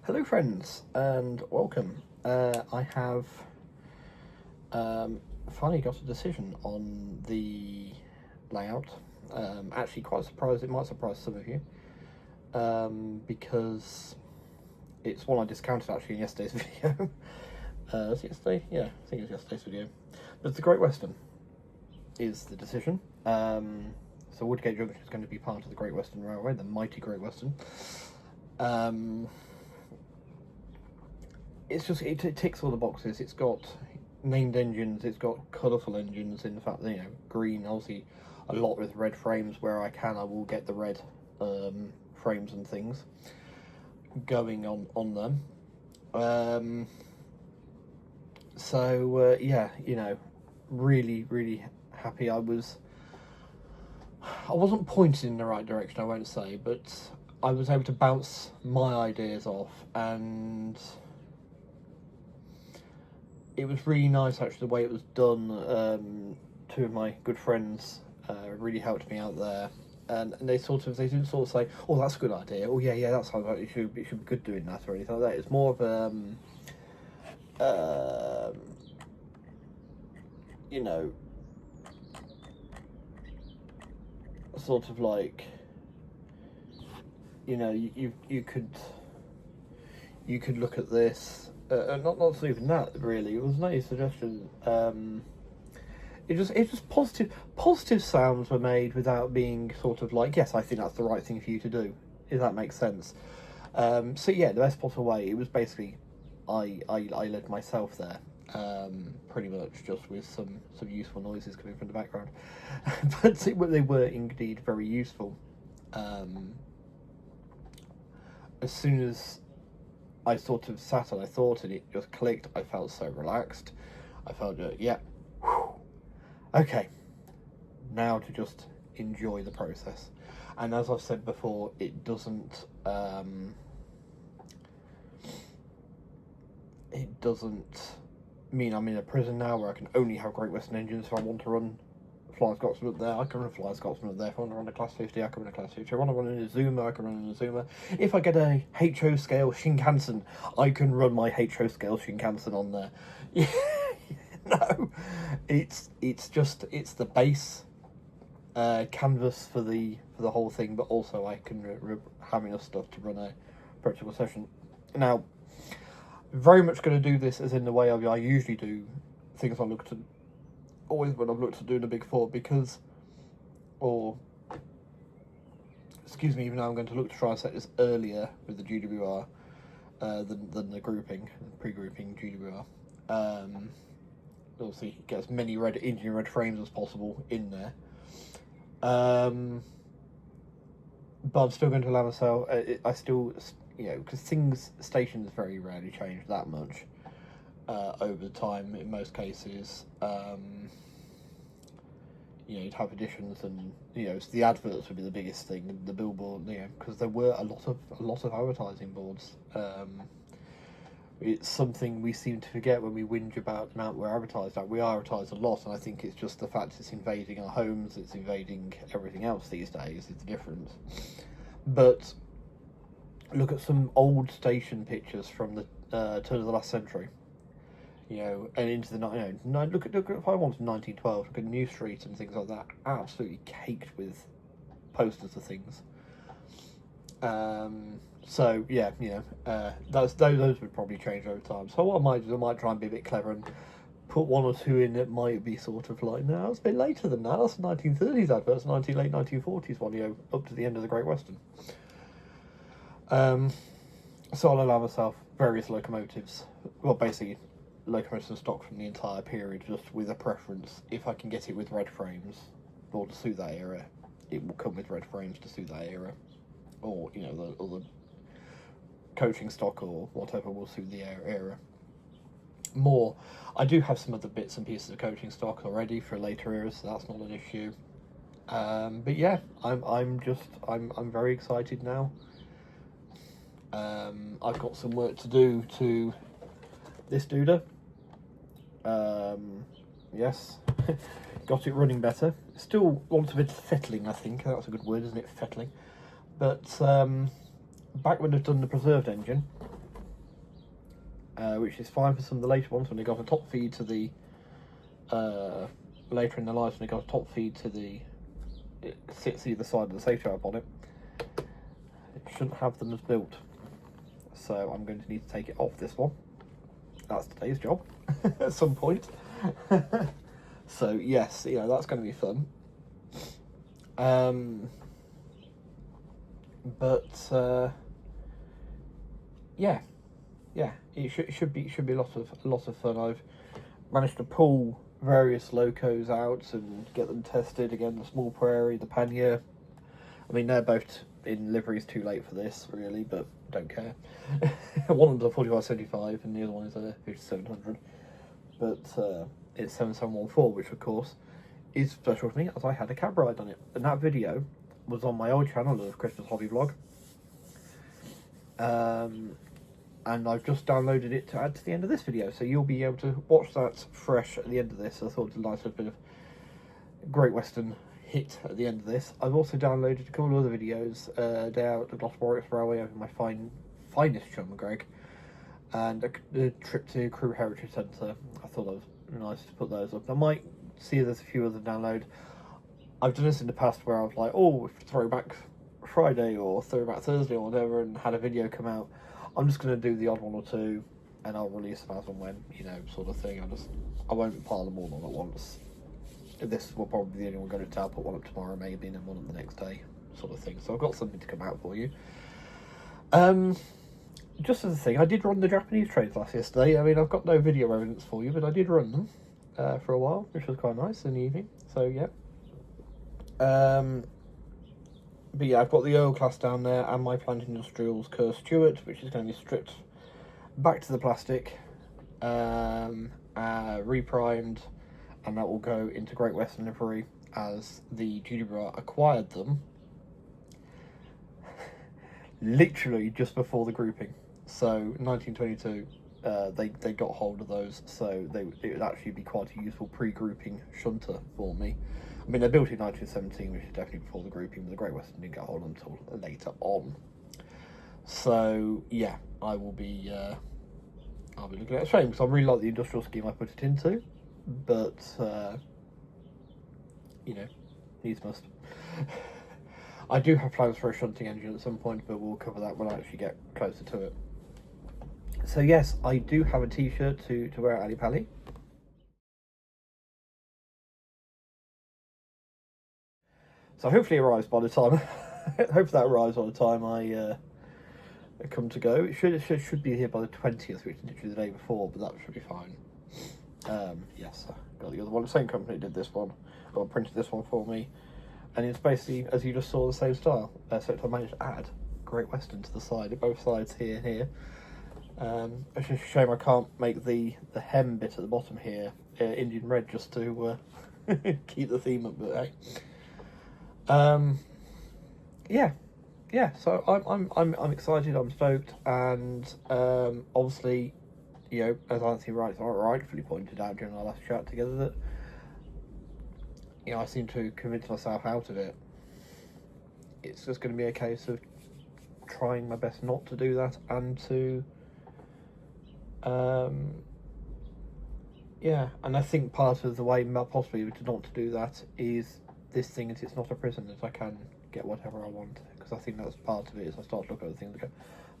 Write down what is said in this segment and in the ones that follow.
Hello friends and welcome. I have finally got a decision on the layout. Actually quite surprised, it might surprise some of you, because it's one I discounted actually in yesterday's video. Was it yesterday? Yeah, I think it was yesterday's video. But it's the Great Western is the decision. So Woodgate Junction is going to be part of the Great Western Railway, the mighty Great Western. It's just, it ticks all the boxes. It's got named engines, it's got colourful engines. In fact, green, obviously a lot with red frames. Where I can, I will get the red frames and things going on them. Yeah, really happy. I wasn't pointed in the right direction, I won't say, but I was able to bounce my ideas off, and it was really nice actually the way it was done. Two of my good friends really helped me out there, and they didn't sort of say, "Oh, that's a good idea," "Oh yeah, that sounds like it should be good doing that," or anything like that. It's more of sort of like, you could look at this, not even that really. It was a nice suggestion. It just positive sounds were made without being sort of like, yes, I think that's the right thing for you to do, if that makes sense. So yeah, the best possible way, it was basically I led myself there, pretty much, just with some useful noises coming from the background. But they were indeed very useful. As soon as I sort of sat and I thought, and it just clicked, I felt so relaxed. I felt, yeah, okay, now to just enjoy the process. And as I've said before, it doesn't mean I'm in a prison now where I can only have Great Western engines. If I want to run Flying Scotsman up there, I can run Flying Scotsman up there. If I want to run a Class 50, I can run a Class 50. If I want to run an Azuma, I can run an Azuma. If I get a HO scale Shinkansen, I can run my HO scale Shinkansen on there. No, it's the base canvas for the whole thing, but also I can have enough stuff to run a practical session. Now, very much going to do this as in the way I usually do things. Always when I've looked at doing a big four, even now I'm going to look to try and set this earlier with the GWR than the pre-grouping GWR. Obviously get as many engine red frames as possible in there. But I'm still going to allow myself, because stations very rarely change that much over time in most cases. You'd have additions, and so the adverts would be the biggest thing, the billboard, because there were a lot of advertising boards. It's something we seem to forget when we whinge about the amount we're advertised at. We are advertised a lot, and I think it's just the fact it's invading our homes, it's invading everything else these days. It's the difference. But look at some old station pictures from the turn of the last century, and into the look at if I wanted 1912, look at New Street and things like that, absolutely caked with posters of things. So yeah, those would probably change over time. So what I might do, I might try and be a bit clever and put one or two in that might be sort of like, no, it's a bit later than that. That's 1930s adverts, late 1940s one, up to the end of the Great Western. So I'll allow myself various locomotives. Well, basically locomotives and stock from the entire period, just with a preference. If I can get it with red frames, or to suit that era, it will come with red frames to suit that era. Or, the coaching stock or whatever will suit the era more. I do have some other bits and pieces of coaching stock already for later eras, so that's not an issue. But yeah, I'm very excited now. I've got some work to do to this duder. Yes, got it running better. Still wants a bit of fettling, I think. That's a good word, isn't it? Fettling. But back when I've done the preserved engine, which is fine for some of the later ones when they got a top feed to the later in their lives when they got a top feed to the it sits either side of the safety valve on it. It shouldn't have them as built, so I'm going to need to take it off this one. That's today's job at some point. So yes, you know, that's going to be fun. Yeah, it should be a lot of fun. I've managed to pull various locos out and get them tested again. The small prairie, the pannier. I mean, they're both in liveries. Too late for this, really, but don't care. One of them's a 4575 and the other one is a 5700. But it's 7714, which of course is special to me as I had a cab ride on it. And that video was on my old channel of Christmas Hobby Vlog. And I've just downloaded it to add to the end of this video, so you'll be able to watch that fresh at the end of this. I thought it was a nice little bit of Great Western hit at the end of this. I've also downloaded a couple of other videos, day out at the Gloucester Railway over my finest chum, Greg, and a trip to Crewe Heritage Centre. I thought it was nice to put those up. I might see there's a few others to download. I've done this in the past where I was like, oh, Throwback Friday or Throwback Thursday or whatever, and had a video come out. I'm just going to do the odd one or two, and I'll release them as and when, you know, sort of thing. I won't pile them all on at once. This will probably be the only one going to I'll put one up tomorrow maybe, and then one up the next day, sort of thing. So I've got something to come out for you. Just as a thing, I did run the Japanese trains yesterday. I mean, I've got no video evidence for you, but I did run them for a while, which was quite nice in the evening. So yeah. But yeah, I've got the Earl class down there and my Plant Industrials Kerr Stewart, which is going to be stripped back to the plastic, reprimed, and that will go into Great Western livery as the GWR acquired them literally just before the grouping. So 1922, they got hold of those, so it would actually be quite a useful pre-grouping shunter for me. I mean, they're built in 1917, which is definitely before the grouping, but the Great Western didn't get hold of them until later on. So yeah, I'll be looking at a shame because I really like the industrial scheme I put it into, but you know, needs must. I do have plans for a shunting engine at some point, but we'll cover that when I actually get closer to it. So yes, I do have a t-shirt to wear at Ali Pali. So hopefully it arrives by the time. Hopefully that arrives by the time I come to go. It should be here by the 20th, which is literally the day before, but that should be fine. Yes, I got the other one. The same company did this one, or printed this one for me, and it's basically, as you just saw, the same style. So I managed to add Great Western to the side, both sides here and here. It's just a shame I can't make the hem bit at the bottom here Indian red just to keep the theme up, but hey. Yeah. So I'm excited. I'm stoked, and obviously, you know, as Anthony rightfully pointed out during our last chat together, that you know I seem to convince myself out of it. It's just going to be a case of trying my best not to do that, and to yeah. And I think part of the way possibly to not to do that is this thing, is it's not a prison, that I can get whatever I want, because I think that's part of it. Is I start to look at the things and go,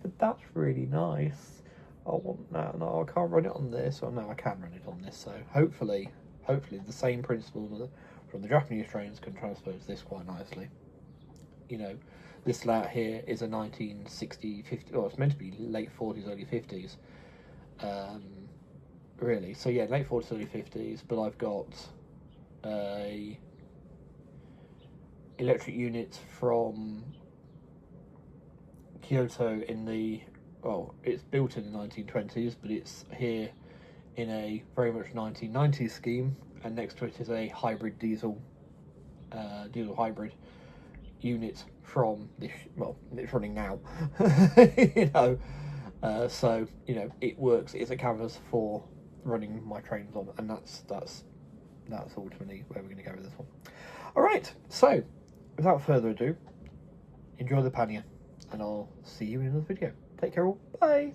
but that's really nice, I want that. No, I can't run it on this, or no, I can run it on this. So hopefully the same principle from the Japanese trains can transfer to this quite nicely. You know, this layout here is a 1960, 50, or it's meant to be late 40s, early 50s, really. So yeah, late 40s, early 50s, but I've got a electric unit from Kyoto in the, well, it's built in the 1920s, but it's here in a very much 1990s scheme, and next to it is a hybrid diesel hybrid unit from this, well, it's running now. You know, so you know, it works. It's a canvas for running my trains on, and that's ultimately where we're going to go with this one. All right, so without further ado, enjoy the pannier, and I'll see you in another video. Take care all. Bye.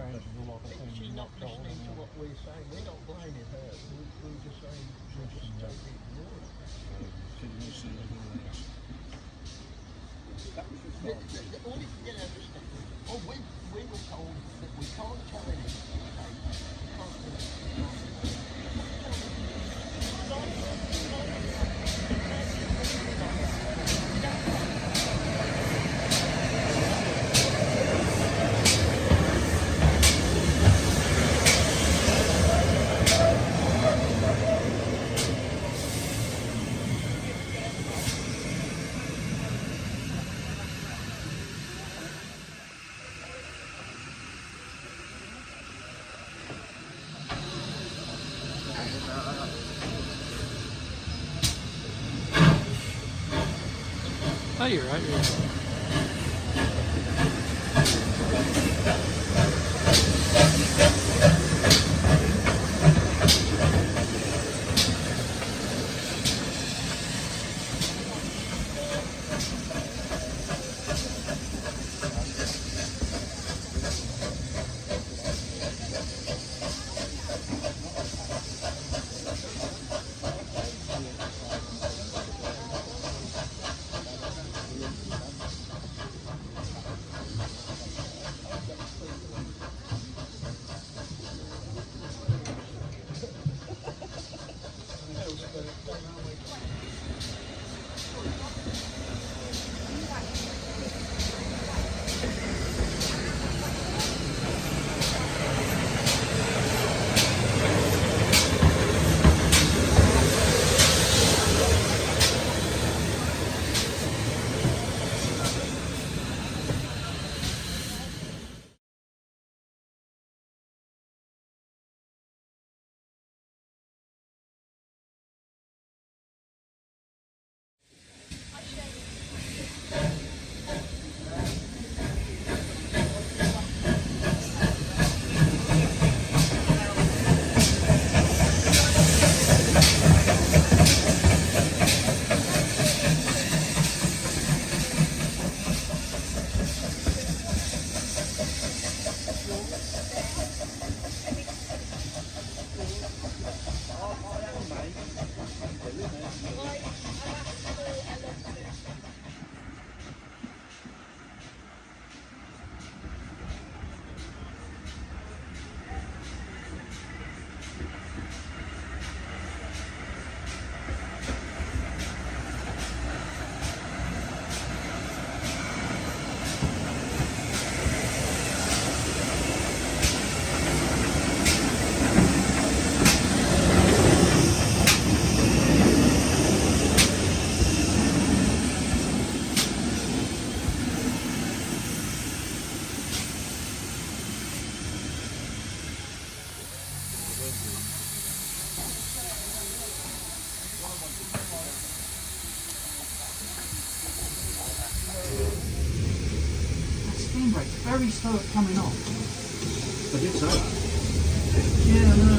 changes and like I say, She's not not gold listening to and what we're saying. We're not blaming her. We're just saying we just don't ignore it. So you won't see anything else. All you can understand. Oh, we were told that we can't tell anything. Okay? We can't do it. Oh, you're right. You're right. Steam brake's very slow at coming off. I did say that. Yeah,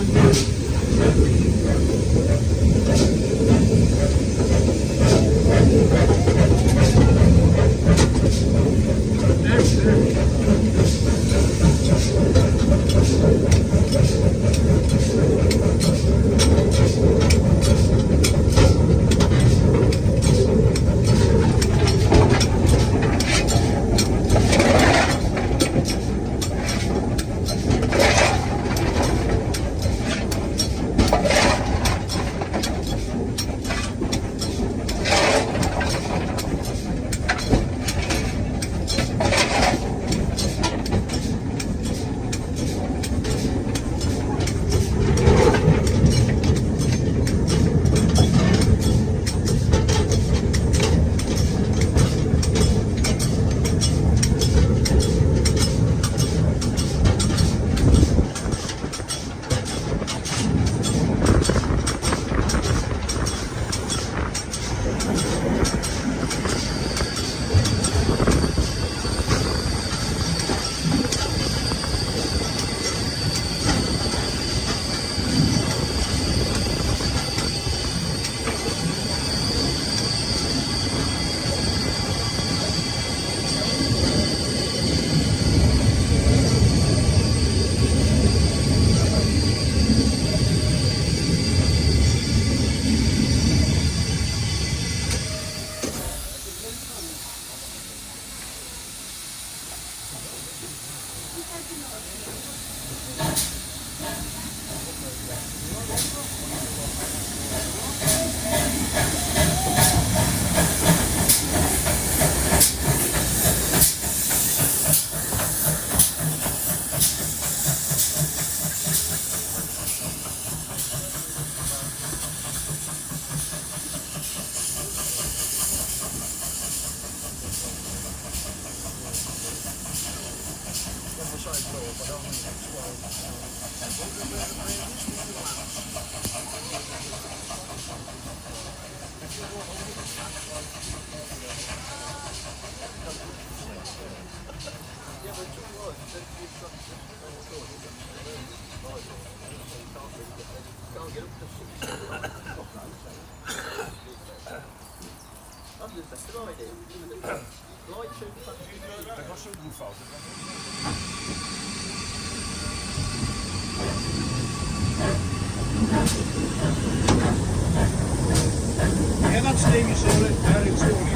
get up to 60. That's the best idea. Light two Dat was zo'n goed fout. Ja, dat is het ding, sorry. Daar is het.